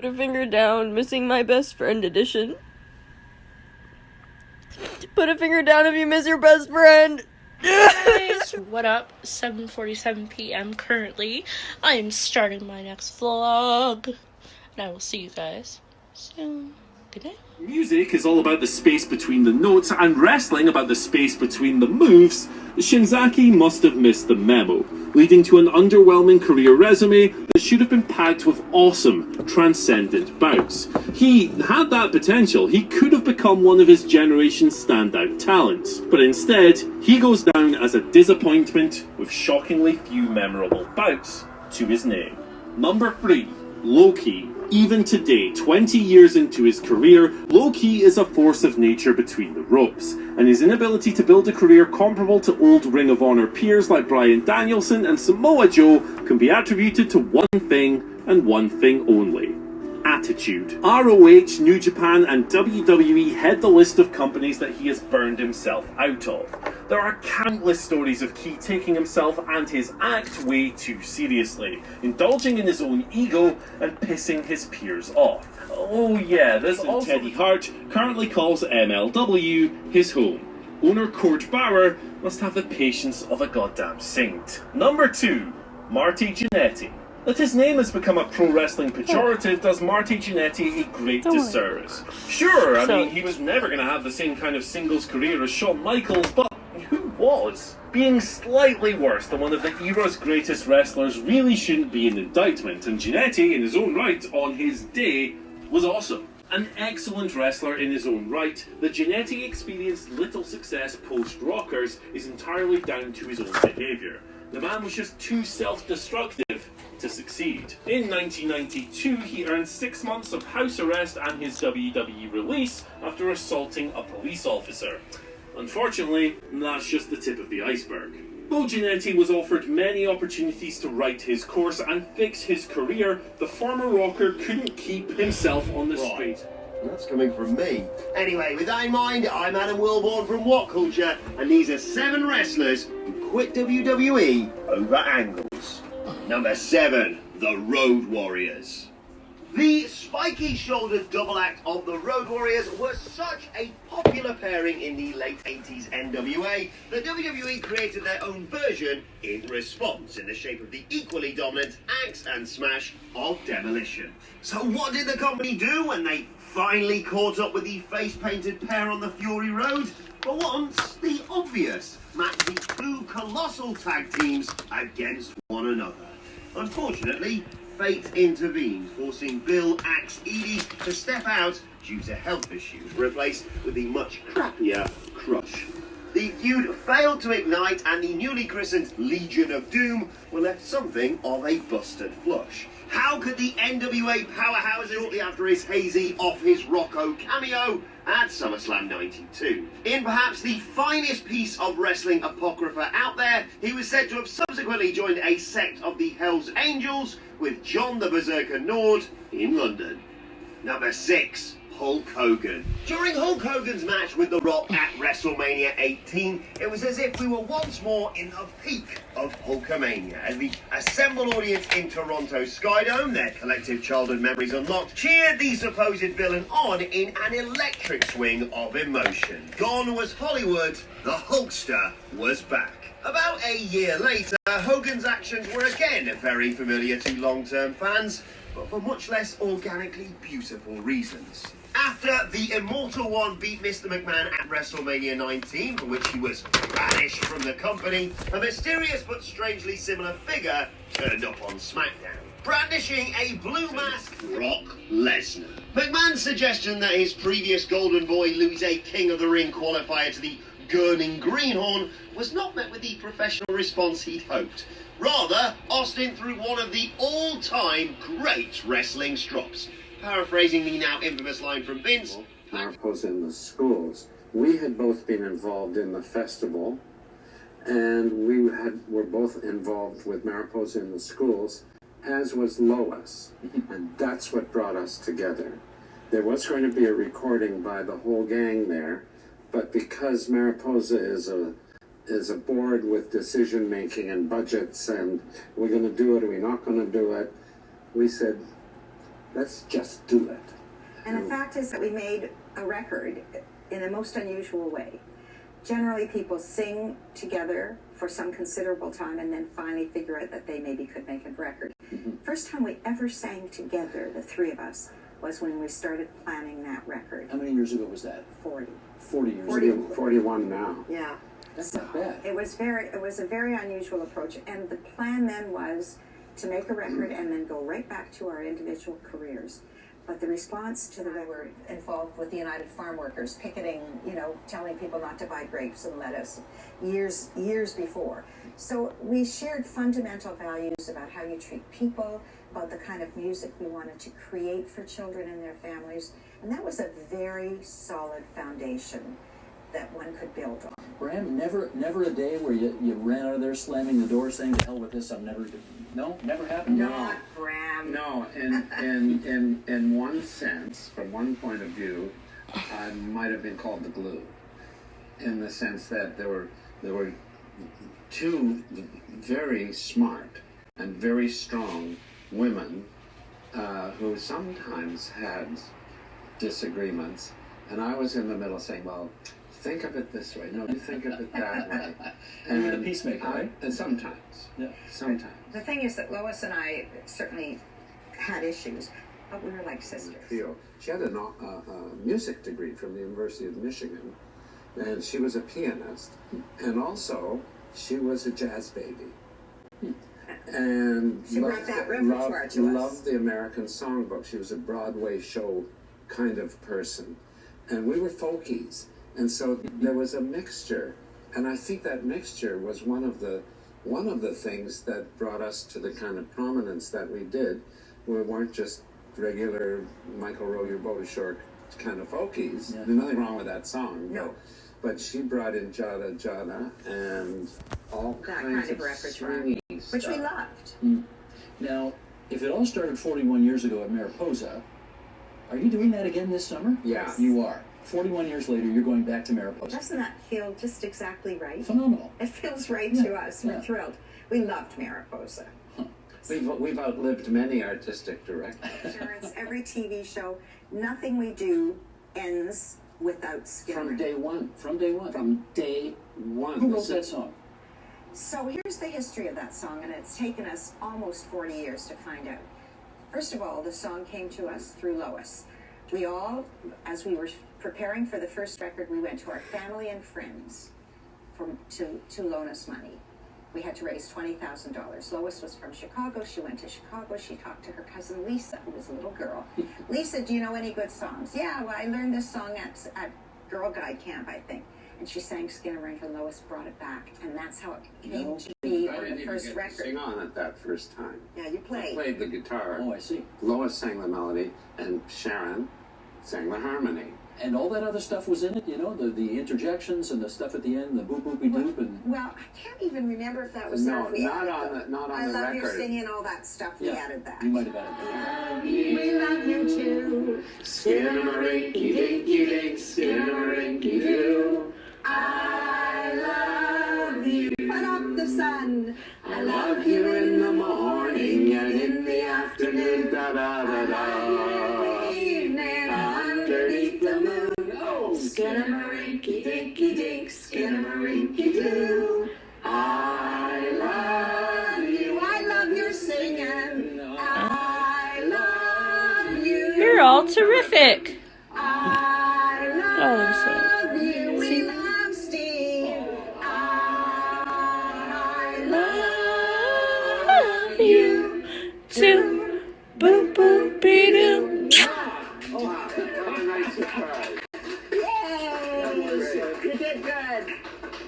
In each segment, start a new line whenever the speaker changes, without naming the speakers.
Put a finger down, missing my best friend edition. Put a finger down if you miss your best friend.
Guys, what up? 7:47 p.m. currently. I am starting my next vlog. And I will see you guys soon. Good night.
Music is all about the space between the notes, and wrestling about the space between the moves. Shinzaki must have missed the memo, leading to an underwhelming career resume that should have been packed with awesome, transcendent bouts. He had that potential. He could have become one of his generation's standout talents, but instead, he goes down as a disappointment with shockingly few memorable bouts to his name. Number 3, Low-Ki. Even today, 20 years into his career, Low-Ki is a force of nature between the ropes, and his inability to build a career comparable to old Ring of Honor peers like Bryan Danielson and Samoa Joe can be attributed to one thing and one thing only: attitude. ROH, New Japan and WWE head the list of companies that he has burned himself out of. There are countless stories of Ki taking himself and his act way too seriously, indulging in his own ego and pissing his peers off. Oh yeah, there's also Teddy Hart currently calls MLW his home. Owner Court Bauer must have the patience of a goddamn saint. Number 2, Marty Jannetty. That his name has become a pro wrestling pejorative does Marty Jannetty a great disservice. Sure, I mean, he was never going to have the same kind of singles career as Shawn Michaels, but who was? Being slightly worse than one of the era's greatest wrestlers really shouldn't be an indictment, and Jannetty, in his own right, on his day, was awesome. An excellent wrestler in his own right, the Jannetty experienced little success post-Rockers is entirely down to his own behaviour. The man was just too self-destructive to succeed. In 1992, he earned 6 months of house arrest and his WWE release after assaulting a police officer. Unfortunately, that's just the tip of the iceberg. Though Jannetty was offered many opportunities to right his course and fix his career, the former rocker couldn't keep himself on the straight.
That's coming from me. Anyway, with that in mind, I'm Adam Wilborn from What Culture, and these are 7 wrestlers who quit WWE over angles. Number 7, the Road Warriors. The spiky-shouldered double act of the Road Warriors was such a popular pairing in the late 80s NWA that WWE created their own version in response in the shape of the equally dominant Axe and Smash of Demolition. So what did the company do when they finally caught up with the face-painted pair on the Fury Road? For once, the obvious: match the 2 colossal tag teams against one another. Unfortunately, fate intervened, forcing Bill Axe Eadie to step out due to health issues, replaced with the much crappier Crush. The feud failed to ignite, and the newly christened Legion of Doom were left something of a busted flush. How could the NWA powerhouse, shortly after his hazy Off His Rocco cameo at SummerSlam 92? In perhaps the finest piece of wrestling apocrypha out there, he was said to have subsequently joined a sect of the Hells Angels with John the Berserker Nord in London. Number 6, Hulk Hogan. During Hulk Hogan's match with The Rock at WrestleMania 18, it was as if we were once more in the peak of Hulkamania, as the assembled audience in Toronto's Skydome, their collective childhood memories unlocked, cheered the supposed villain on in an electric swing of emotion. Gone was Hollywood, the Hulkster was back. About a year later, Hogan's actions were again very familiar to long-term fans, but for much less organically beautiful reasons. After the Immortal One beat Mr. McMahon at WrestleMania 19, for which he was banished from the company, a mysterious but strangely similar figure turned up on SmackDown, brandishing a blue mask: Brock Lesnar. McMahon's suggestion that his previous Golden Boy lose a King of the Ring qualifier to the Gurning Greenhorn was not met with the professional response he'd hoped. Rather, Austin threw one of the all-time great wrestling strops. Paraphrasing the now infamous line from Vince,
Mariposa in the schools. We had both been involved in the festival, and were both involved with Mariposa in the schools, as was Lois, and that's what brought us together. There was going to be a recording by the whole gang there, but because Mariposa is a board with decision making and budgets, and we're going to do it, are we not going to do it, we said, Let's just do it.
And the fact is that we made a record in a most unusual way. Generally, people sing together for some considerable time and then finally figure out that they maybe could make a record. First time we ever sang together, the three of us, was when we started planning that record.
How many years ago was that?
40.
40 years
40.
ago.
41 now.
Yeah.
That's not bad.
It was a very unusual approach, and the plan then was to make a record and then go right back to our individual careers. But the response to we were involved with the United Farm Workers, picketing, telling people not to buy grapes and lettuce years before. So we shared fundamental values about how you treat people, about the kind of music we wanted to create for children and their families. And that was a very solid foundation that one could build on.
Bram, never a day where you ran out of there slamming the door saying, to hell with this, I'm never... No? Never happened?
Not Bram.
No, in one sense, from one point of view, I might have been called the glue, in the sense that there were two very smart and very strong women who sometimes had disagreements, and I was in the middle saying, well, think of it this way. No, you think of it that way.
And you're the peacemaker, right?
And sometimes.
Yeah.
Sometimes.
The thing is that Lois and I certainly had issues, but we were like sisters.
She had a music degree from the University of Michigan, and she was a pianist, and also she was a jazz baby. And
She brought that repertoire to us.
loved the American Songbook. She was a Broadway show kind of person. And we were folkies. And so there was a mixture. And I think that mixture was one of the things that brought us to the kind of prominence that we did. We weren't just regular Michael Row Your Boat Ashore kind of folkies.
Yeah.
There's nothing wrong with that song.
No.
But she brought in Jada Jada and all
That
kinds
kind of
of
repertoire,
swingy
which we
stuff.
loved.
Now, if it all started 41 years ago at Mariposa, are you doing that again this summer?
Yeah.
You are. 41 years later, you're going back to Mariposa.
Doesn't that feel just exactly right?
Phenomenal.
It feels right
Yeah,
to us. We're
yeah.
thrilled. We loved Mariposa.
We've outlived many artistic directors.
Insurance, every TV show, nothing we do ends without Skinner.
From day one.
From day one.
From day one.
Who wrote that song?
So here's the history of that song, and it's taken us almost 40 years to find out. First of all, the song came to us through Lois. We all, as we were preparing for the first record, we went to our family and friends to loan us money. We had to raise $20,000. Lois was from Chicago. She went to Chicago. She talked to her cousin Lisa, who was a little girl. Lisa, do you know any good songs? Yeah, well, I learned this song at Girl Guide Camp, I think. And she sang Skinner Ranger. Lois brought it back, and that's how it came to be
I
on
didn't
the
even
first
get to
record.
sing on it that first time.
Yeah, you
I
played.
played the guitar.
Oh, I see.
Lois sang the melody, and Sharon sang the harmony.
And all that other stuff was in it, the interjections and the stuff at the end, the boop boopy doop, and
Well, I can't even remember if that was there.
No,
If we
not
added
on
the-
not on
I
the
love your
record.
singing, all that stuff. We added that.
you might have added that.
We love you too.
Skinnamarink-y dinky dink, skinnamarink-y doo.
I love you. Put up the sun.
I love you in the morning and in the afternoon. Da da da da.
Evening underneath the moon. Oh, skinnamarink-y dinky dink, skinnamarink-y doo. I love you. I love your singing. I love you.
You're all terrific.
I
Oh,
love you. We love Steve. I love
you too. Boop boop be doo.
What a nice surprise.
Yay! You did good.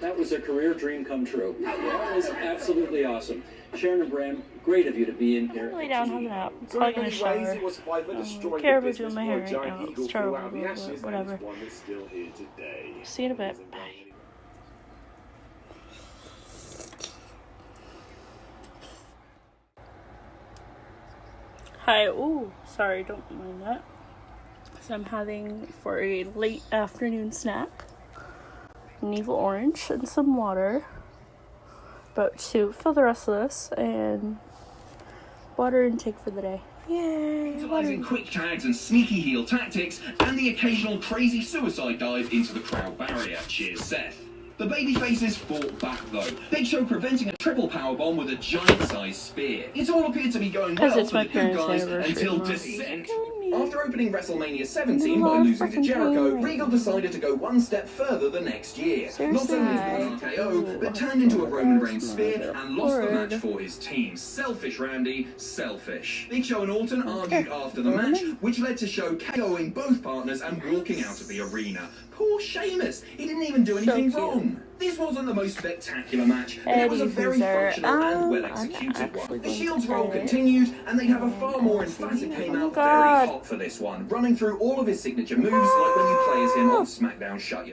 That was a career dream come true. That was absolutely awesome. Sharon and Bram, great of you to be in here.
Lay down, have a nap.
So
Probably
in
gonna
many
shower.
ways, it was five that destroyed
care
the
about
business
doing my
for
hair
a giant
right now.
eagle
It's
flew
terrible,
out of the
but
ashes,
whatever.
and it's one that's still here today.
See you in a bit. Bye. Hi. Ooh, sorry, don't mind that. So I'm having for a late afternoon snack an evil orange and some water. About to fill the rest of this and water intake for the day.
Utilizing quick tags and sneaky heel tactics, and the occasional crazy suicide dive into the crowd barrier. Cheers, Seth. The babyfaces fought back though, Big Show preventing a triple powerbomb with a giant-sized spear. It all appeared to be going well for the good guys until Descent. After opening WrestleMania 17 by losing to Jericho, Regal decided to go one step further the next year. Not only did he RKO, but turned into a Roman Reigns spear and lost the match for his team. Selfish Randy, selfish. Big Show and Orton argued after the match, which led to Show KOing both partners and walking out of the arena. Poor Sheamus, he didn't even do anything wrong. This wasn't the most spectacular match, but it was a very functional and well-executed one. The Shield's role continued, and they have a far more emphatic came out very hot for this one, running through all of his signature moves like when you play as him on SmackDown Shut Your